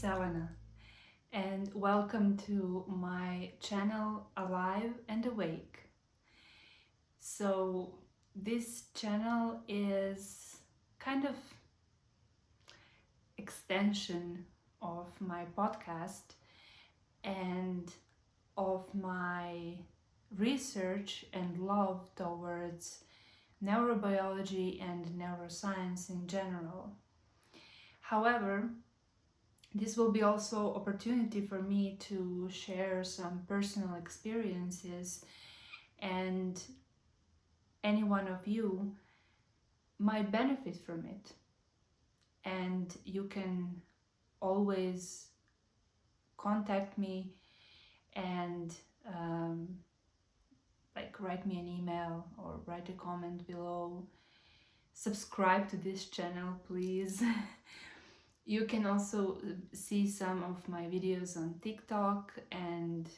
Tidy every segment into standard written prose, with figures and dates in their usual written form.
Selena, and welcome to my channel Alive and Awake. So, this channel is kind of extension of my podcast and of my research and love towards neurobiology and neuroscience in general. However, this will be also opportunity for me to share some personal experiences, and any one of you might benefit from it. And you can always contact me and write me an email or write a comment below. Subscribe to this channel, please. You can also see some of my videos on TikTok and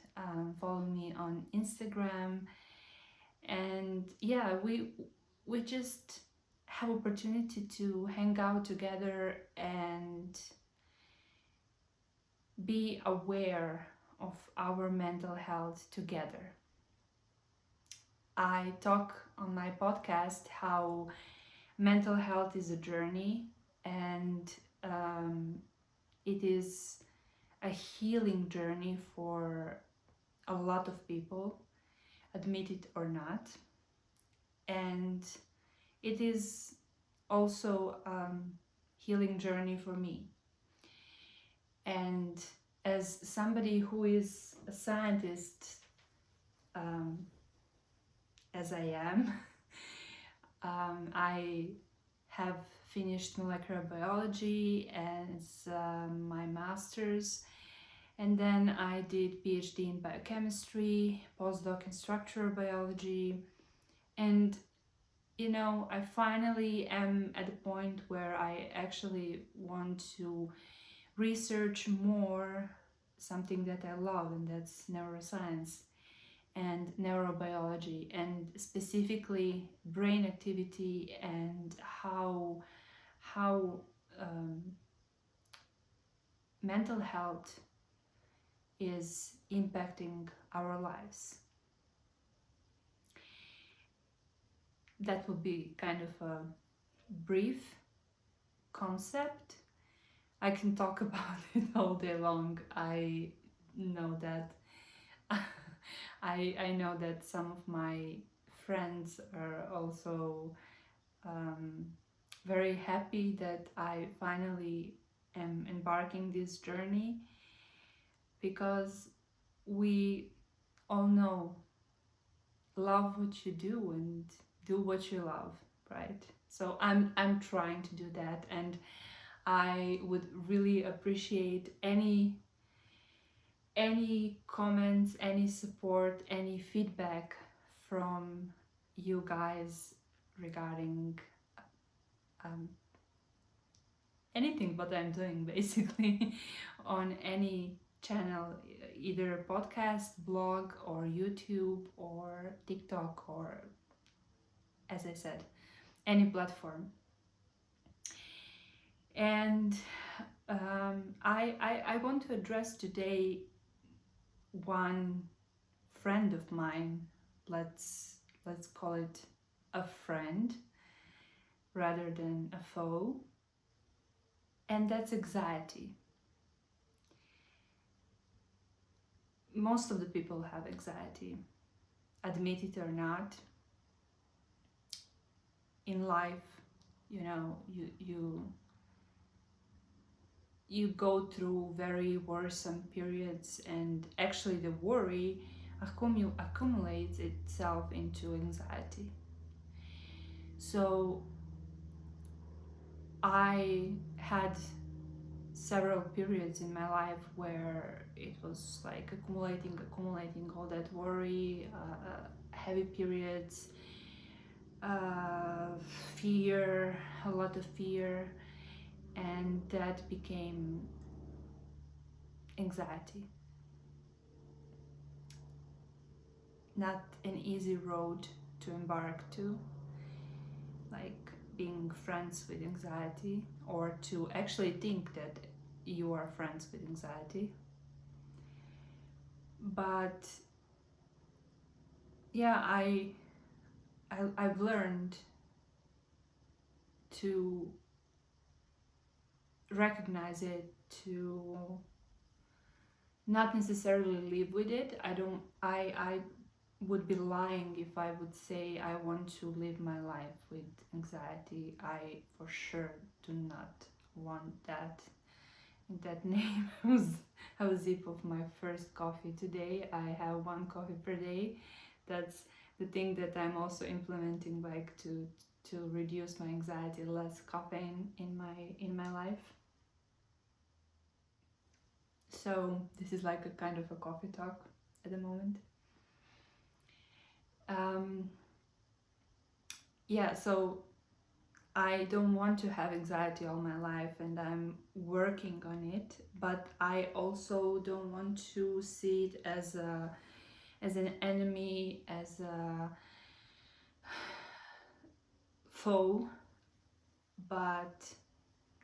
follow me on Instagram. And yeah, we just have opportunity to hang out together and be aware of our mental health together. I talk on my podcast how mental health is a journey, and it is a healing journey for a lot of people, admit it or not. And it is also a healing journey for me. And as somebody who is a scientist, as I am, I have finished molecular biology as my master's, and then I did PhD in biochemistry, postdoc in structural biology, and I finally am at the point where I actually want to research more something that I love, and that's neuroscience and neurobiology, and specifically brain activity and how mental health is impacting our lives. That would be kind of a brief concept. I can talk about it all day long. I know that I know that some of my friends are also very happy that I finally am embarking this journey, because we all know, love what you do and do what you love, right? So I'm trying to do that, and I would really appreciate any comments, any support, any feedback from you guys regarding anything what I'm doing, basically, on any channel, either podcast, blog, or YouTube, or TikTok, or, as I said, any platform. And I want to address today one friend of mine. Let's call it a friend rather than a foe, and that's anxiety. Most of the people have anxiety, admit it or not. In life, you go through very worrisome periods, and actually the worry accumulates itself into anxiety. So I had several periods in my life where it was like accumulating all that worry, heavy periods, fear, a lot of fear, and that became anxiety. Not an easy road to embark to, like being friends with anxiety, or to actually think that you are friends with anxiety. But yeah, I've learned to recognize it, to not necessarily live with it. I would be lying if I would say I want to live my life with anxiety. I for sure do not want that. And that name was a sip of my first coffee today. I have one coffee per day. That's the thing that I'm also implementing, like to reduce my anxiety, less caffeine in my life. So this is like a kind of a coffee talk at the moment. Um, yeah, so I don't want to have anxiety all my life, and I'm working on it, but I also don't want to see it as an enemy, as a foe, but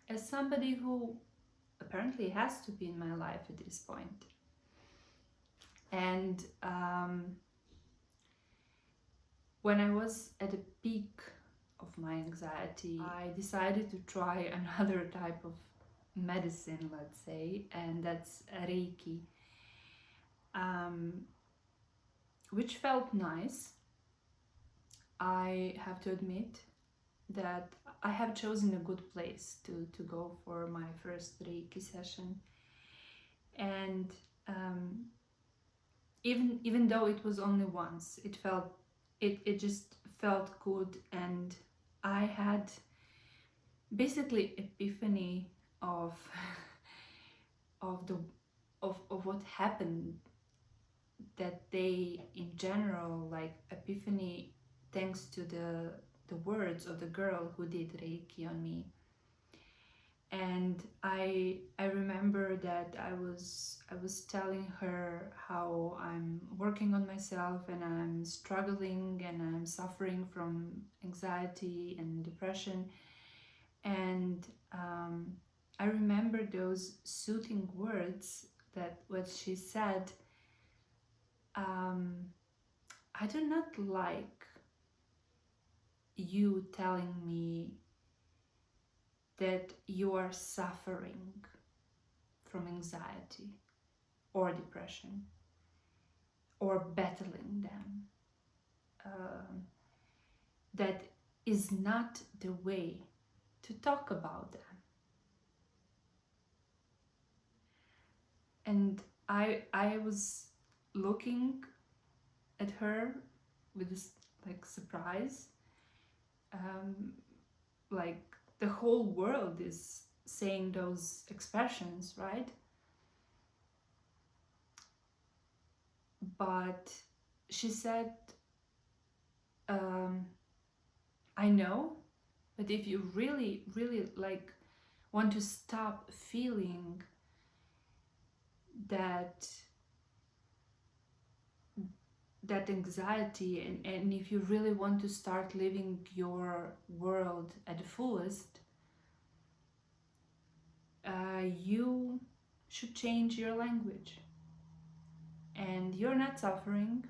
as somebody who apparently has to be in my life at this point. And when I was at the peak of my anxiety, I decided to try another type of medicine, let's say, and that's Reiki, which felt nice. I have to admit that I have chosen a good place to go for my first Reiki session. And even though it was only once, it just felt good, and I had basically epiphany of of the of what happened that day in general, like epiphany thanks to the words of the girl who did Reiki on me. And I remember that I was telling her how I'm working on myself and I'm struggling and I'm suffering from anxiety and depression. And I remember those soothing words that what she said. I do not like you telling me that you are suffering from anxiety or depression or battling them. Um, that is not the way to talk about them. And I was looking at her with this like surprise, like the whole world is saying those expressions, right? But she said, I know, but if you really, really like want to stop feeling that anxiety, and if you really want to start living your world at the fullest, you should change your language. And you're not suffering.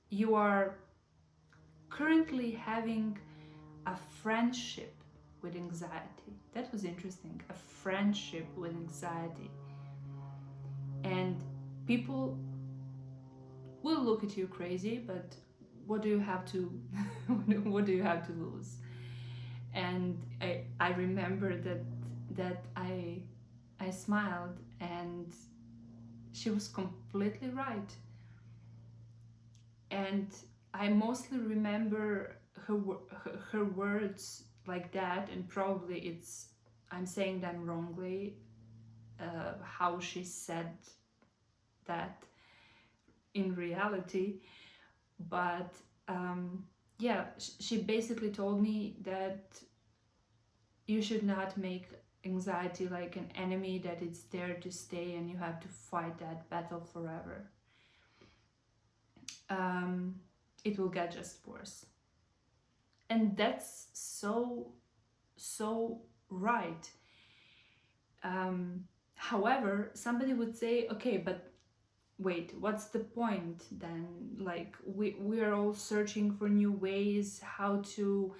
You are currently having a friendship with anxiety. That was interesting. A friendship with anxiety. And people will look at you crazy, but what do you have to what do you have to lose? And I remember that I smiled, and she was completely right. And I mostly remember her words like that, and probably I'm saying them wrongly, how she said that in reality. But yeah, she basically told me that you should not make anxiety like an enemy, that it's there to stay and you have to fight that battle forever. It will get just worse. And that's so right. However, somebody would say, okay, but wait, what's the point then? Like, we are all searching for new ways how to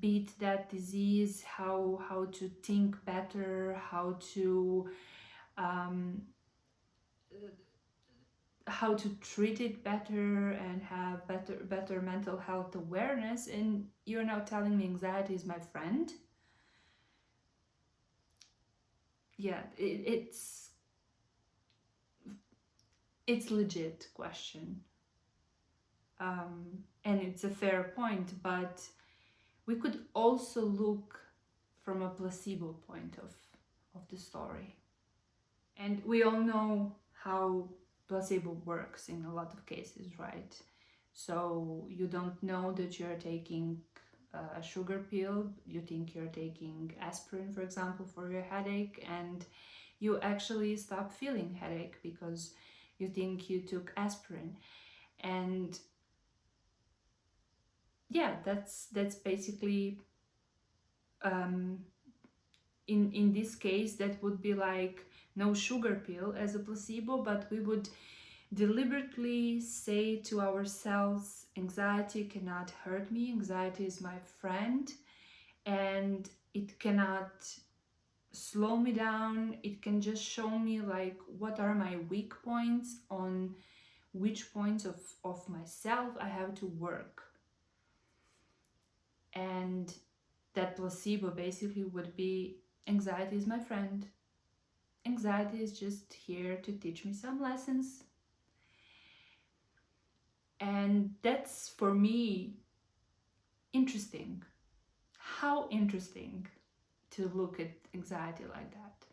beat that disease, how to think better, um, how to treat it better and have better mental health awareness. And you're now telling me anxiety is my friend? Yeah, it's legit question. And it's a fair point, but we could also look from a placebo point of the story. And we all know how placebo works in a lot of cases, right? So you don't know that you're taking a sugar pill, you think you're taking aspirin, for example, for your headache, and you actually stop feeling headache because you think you took aspirin. And yeah, that's basically, um, in this case, that would be like no sugar pill as a placebo, but we would deliberately say to ourselves, anxiety cannot hurt me, anxiety is my friend, and it cannot slow me down. It can just show me like what are my weak points, on which points of myself I have to work. And that placebo basically would be, anxiety is my friend, anxiety is just here to teach me some lessons. And that's, for me, interesting. How interesting to look at anxiety like that.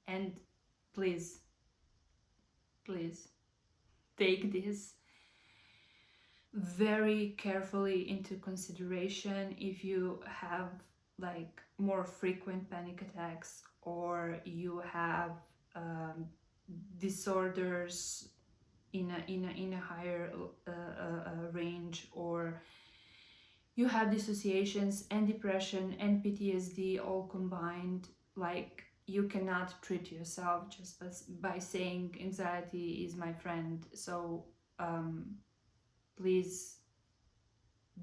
And please, please take this very carefully into consideration if you have like more frequent panic attacks, or you have disorders in a higher range, or you have dissociations and depression and PTSD all combined. Like, you cannot treat yourself just by saying anxiety is my friend. So please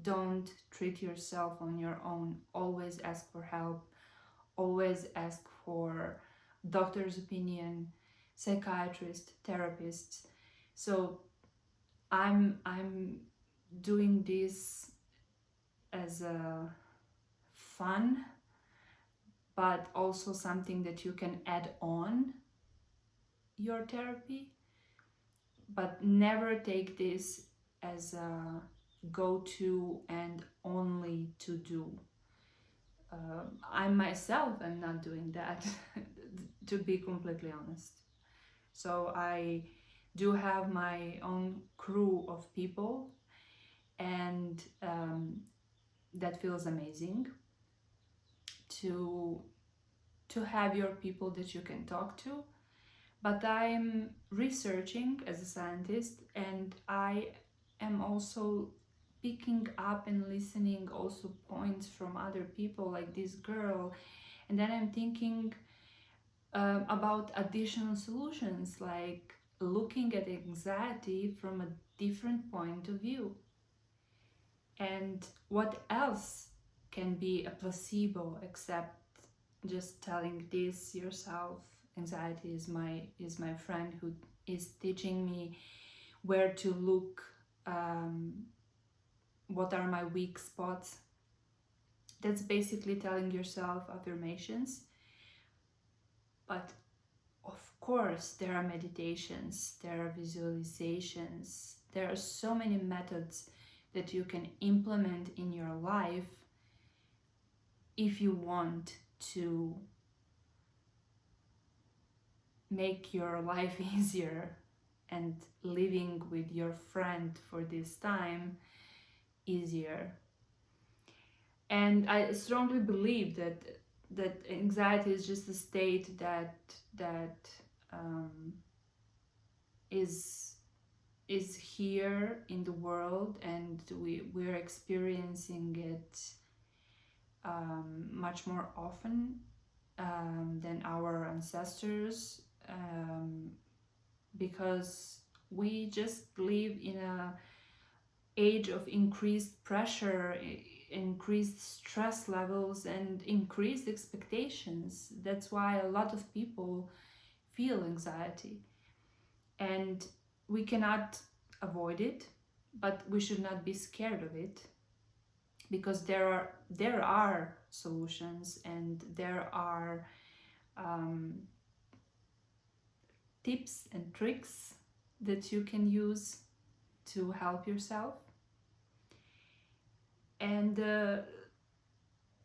don't treat yourself on your own. Always ask for help. Always ask for doctor's opinion, psychiatrist, therapists. So I'm doing this as a fun, but also something that you can add on your therapy, but never take this as a go-to and only to do. I myself am not doing that, to be completely honest. So I do have my own crew of people, and that feels amazing to have your people that you can talk to. But I'm researching as a scientist, and I am also picking up and listening also points from other people, like this girl. And then I'm thinking about additional solutions, like looking at anxiety from a different point of view. And what else can be a placebo except just telling this yourself, anxiety is my friend who is teaching me where to look, what are my weak spots. That's basically telling yourself affirmations. But of course there are meditations, there are visualizations, there are so many methods that you can implement in your life if you want to make your life easier and living with your friend for this time easier. And I strongly believe that anxiety is just a state that is here in the world, and we're experiencing it much more often than our ancestors, because we just live in a age of increased pressure, increased stress levels, and increased expectations. That's why a lot of people feel anxiety, and we cannot avoid it, but we should not be scared of it, because there are solutions, and there are um, tips and tricks that you can use to help yourself. And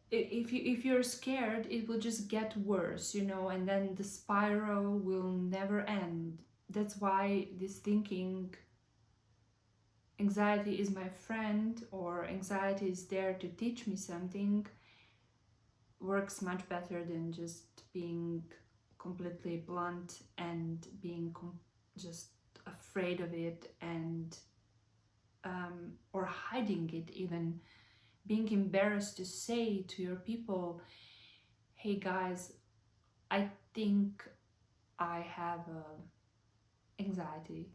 if you're scared, it will just get worse, and then the spiral will never end. That's why this thinking, anxiety is my friend, or anxiety is there to teach me something, works much better than just being completely blunt and being just afraid of it, and or hiding it, even being embarrassed to say to your people, hey guys, I think I have anxiety,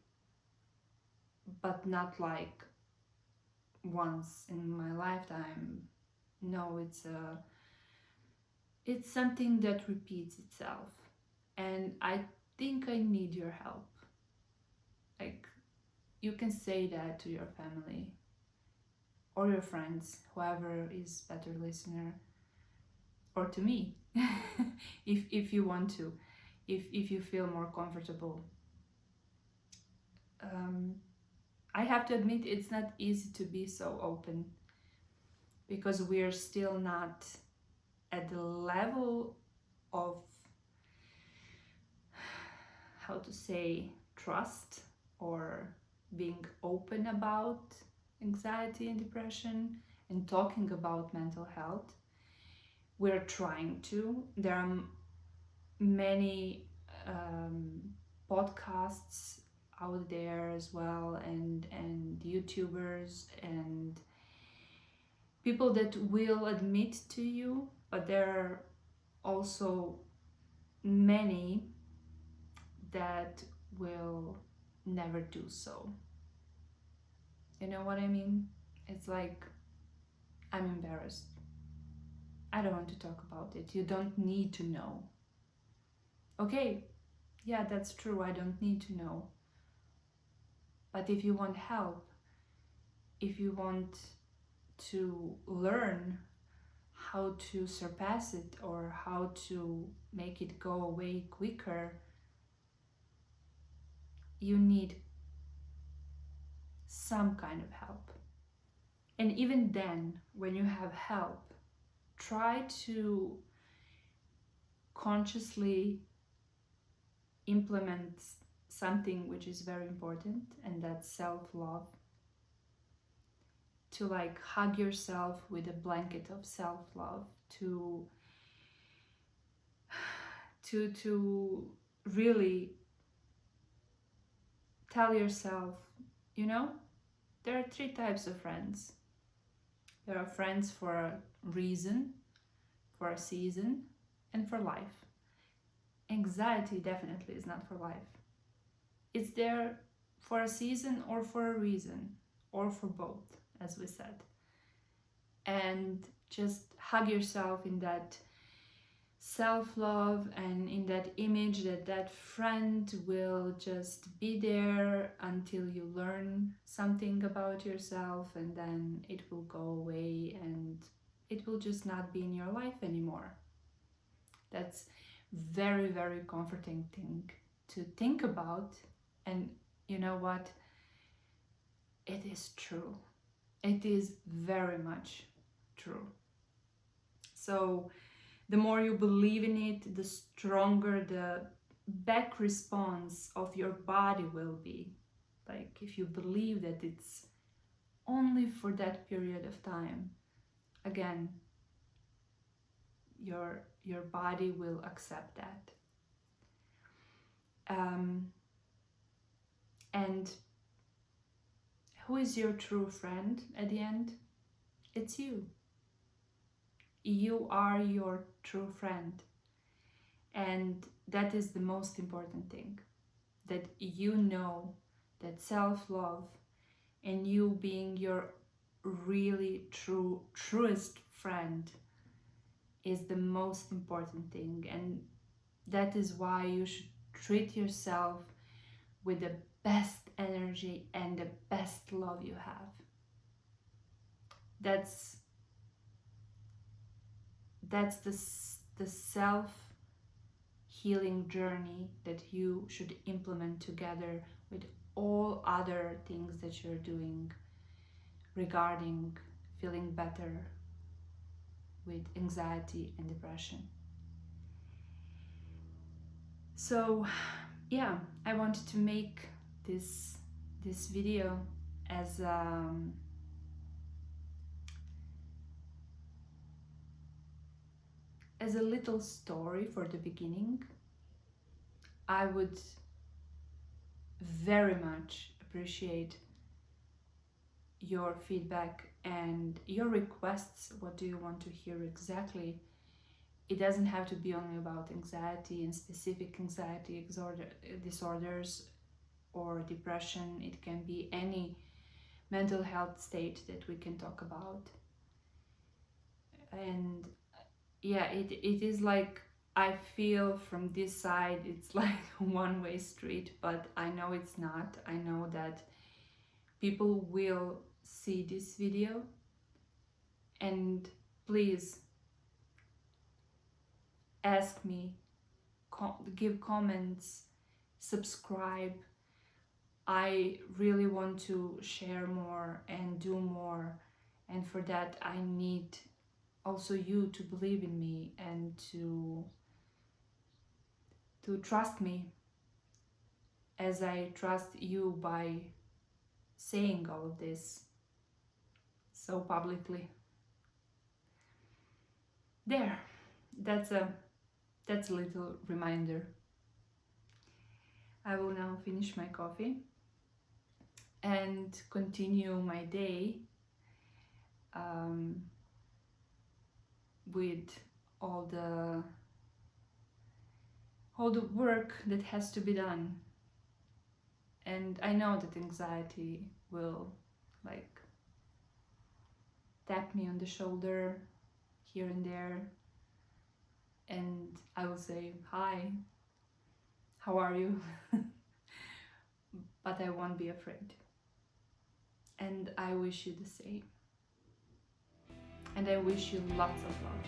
but not like once in my lifetime. No, it's something that repeats itself, and I think I need your help. Like, you can say that to your family or your friends, whoever is better listener, or to me, if you want to, if you feel more comfortable. um, I have to admit, it's not easy to be so open, because we're still not at the level of, how to say, trust, or being open about anxiety and depression, and talking about mental health. We're trying to. There are many um, podcasts out there as well, and YouTubers, and people that will admit to you, but there are also many that will never do so. You know what I mean? It's like, I'm embarrassed, I don't want to talk about it. You don't need to know. Okay, yeah, that's true, I don't need to know. But if you want help, if you want to learn how to surpass it, or how to make it go away quicker, you need some kind of help. And even then, when you have help, try to consciously implement something which is very important, and that's self-love. To like hug yourself with a blanket of self-love, to really tell yourself, there are 3 types of friends. There are friends for a reason, for a season, and for life. Anxiety definitely is not for life. It's there for a season, or for a reason, or for both, as we said. And just hug yourself in that self-love, and in that image that that friend will just be there until you learn something about yourself, and then it will go away, and it will just not be in your life anymore. That's very, very comforting thing to think about. And you know what? It is true. It is very much true. So the more you believe in it, the stronger the back response of your body will be. Like, if you believe that it's only for that period of time, again, your body will accept that. And who is your true friend at the end? It's you. You are your true friend. And that is the most important thing, that you know that self-love and you being your really truest friend is the most important thing. And that is why you should treat yourself with the best energy and the best love you have. That's the self healing journey that you should implement together with all other things that you're doing regarding feeling better with anxiety and depression. So yeah, I wanted to make this video as a little story for the beginning. I would very much appreciate your feedback and your requests. What do you want to hear exactly? It doesn't have to be only about anxiety and specific anxiety disorders or depression. It can be any mental health state that we can talk about. And yeah, it is like, I feel from this side it's like a one-way street, but I know it's not. I know that people will see this video, and please ask me, give comments, subscribe. I really want to share more and do more, and for that I need also you to believe in me and to trust me as I trust you by saying all of this so publicly. There, that's a little reminder. I will now finish my coffee and continue my day with all the work that has to be done. And I know that anxiety will like tap me on the shoulder here and there, and I will say, hi, how are you? But I won't be afraid. And I wish you the same. And I wish you lots of love.